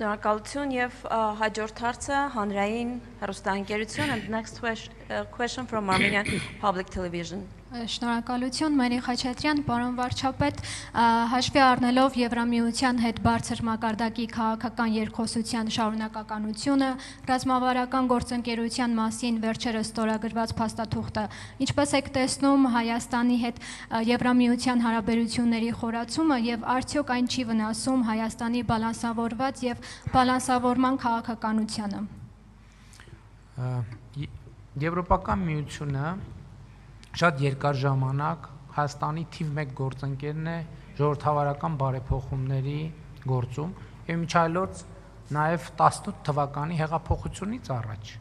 Շնորհակալություն եւ հաջորդ հարցը հանրային հեռուստաընկերություն and next question from Armenian Public Television. Շնորհակալություն Մարի Խաչատրյան, պարոն վարչապետ, հաշվի առնելով Եվրամիության հետ բարձր մակարդակի քաղաքական երկխոսության շարունակականությունը, ռազմավարական գործընկերության մասին վերջերս ստորագրված փաստաթուղթը, ինչպես եք տեսնում Հայաստանի հետ Եվրամիության հարաբերությունների խորացումը եւ արդյոք այն չի վնասում Հայաստանի բալանսավորված եւ բալանսավորման քաղաքականությանը։ Եվրոպական միությունը շատ երկար ժամանակ Հայաստանի թիվ 1 գործընկերն է ժողովրդավարական բարեփոխումների գործում եւ միջայլոց նաեւ 18 թվականի հեղափոխությունից առաջ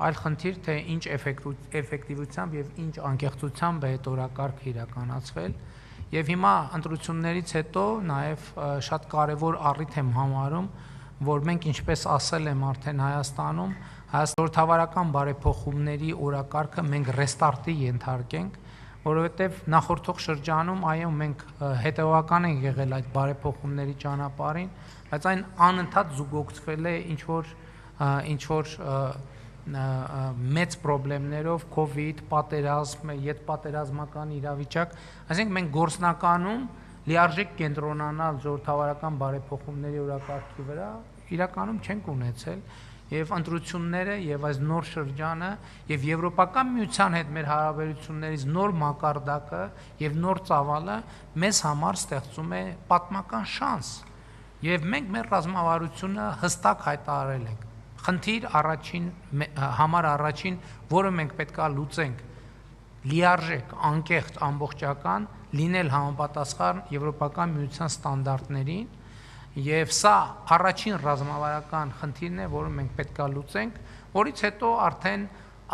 այլ խնդիր թե ինչ էֆեկտիվությամբ եւ ինչ անկեղծությամբ է այդ օրակարգը իրականացվել եւ հիմա ընտրություններից հետո նաեւ շատ կարեւոր առիթ եմ համարում որ մենք ինչպես ասել եմ արդեն Հայաստանում ժողովրդավարական բարեփոխումների օրակարգը մենք ռեստարտի ենթարկենք, որովհետև նախորդող շրջանում այո մենք հետևական ենք եղել այդ բարեփոխումների ճանապարհին, բայց այն անընդհատ զուգակցվել է ինչ որ մեծ խնդիրներով, COVID, պատերազմ, յետպատերազմական իրավիճակ, այսինքն մենք գործնականում լիարժեք կենտրոնանալ ժողովրդավարական բարեփոխումների օրակարգի վրա իրականում չենք ունեցել եւ ընտրությունները եւ այս նոր շրջանը եւ Եվրոպական միության հետ մեր հարաբերություններից նոր մակարդակը եւ նոր ծավալը մեզ համար ստեղծում է պատմական շանս եւ մենք մեր ռազմավարությունը հստակ հայտարարել ենք խնդիր առաջին որը մենք պետքա լուծենք լիարժեք անկեղծ ամբողջական լինել համապատասխան Եվրոպական միության ստանդարտներին Եվ սա առաջին ռազմավարական խնդիրն է, որը մենք պետքա լուծենք, որից հետո արդեն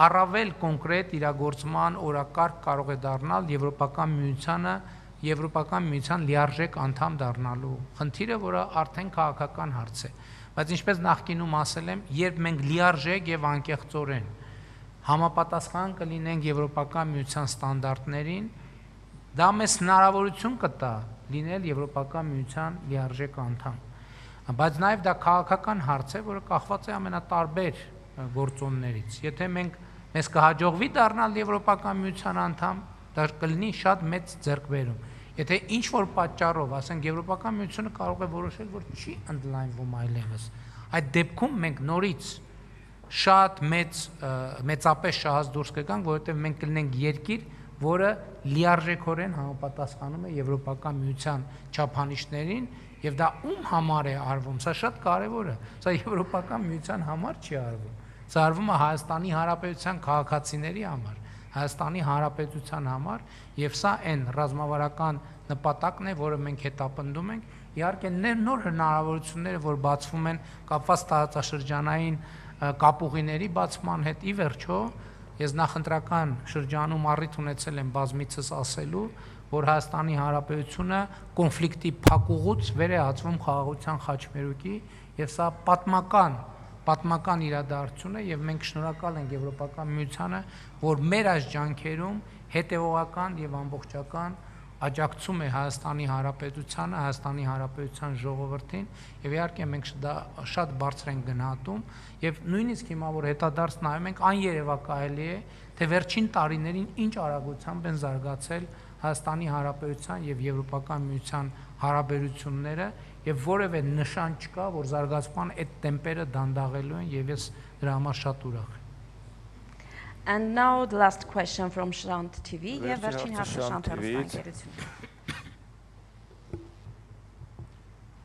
առավել կոնկրետ իրագործման օրակարգ կարող է դառնալ Եվրոպական միության լիարժեք անդամ դառնալու խնդիրը, որը արդեն քաղաքական հարց է։ Բայց ինչպես նախկինում ասել եմ, երբ մենք լիարժեք եւ անկեղծորեն համապատասխան կլինենք Եվրոպական միության ստանդարտներին, դա մեզ հնարավորություն կտա լինել Եվրոպական միության լիարժեք անդամ։ Բայց նաև դա քաղաքական հարց է, որը կախված է ամենատարբեր գործոններից։ Եթե մեզ կհաջողվի դառնալ Եվրոպական միության անդամ, դա կլինի շատ մեծ ձեռքբերում։ Եթե ինչ որ պատճառով, ասենք Եվրոպական միությունը կարող է որոշել, որ չի ընդլայնվում այլևս, այդ դեպքում մենք նորից շատ մեծապես շահած դուրս կգանք, որովհետև մենք կլինենք երկիր, որը լիարժեքորեն համապատասխանում է Եվրոպական միության չափանիշներին եւ դա ում համար է արվում, սա շատ կարեւոր է, սա Եվրոպական միության համար չի արվում, սա արվում է Հայաստանի Հանրապետության քաղաքացիների համար, Հայաստանի Հանրապետության համար եւ սա այն ռազմավարական նպատակն է, որը մենք հետապնդում ենք, իհարկե նոր հնարավորությունները, որ բացվում են կապված տարածաշրջանային կապուղիների բացման հետ ի վերջո Ես նախընտրական շրջանում առիթ ունեցել եմ բազմիցս ասելու, որ Հայաստանի Հանրապետությունը կոնֆլիկտի փակուղուց վեր է ածվում խաղաղության խաչմերուկի եւ սա պատմական իրադարձություն է եւ մենք շնորհակալ ենք Եվրոպական միությանը, որ մեր այս ջանքերում հետեւողական եւ ամբողջական աջակցում է Հայաստանի Հանրապետությանը, Հայաստանի Հանրապետության ժողովրդին եւ իհարկե մենք դա շատ բարձր ենք գնահատում եւ նույնիսկ հիմա որ հետադարձ նայում ենք աներևակայելի է թե վերջին տարիներին ինչ արագությամբ են զարգացել Հայաստանի Հանրապետության եւ Եվրոպական միության հարաբերությունները եւ որևէ նշան չկա որ զարգացման այդ տեմպերը դանդաղելու են եւ ես դրա համար շատ ուրախ եմ And now the last question from Shant TV. Yeah, վերջին հարցը Շանթ հեռուստաընկերություն։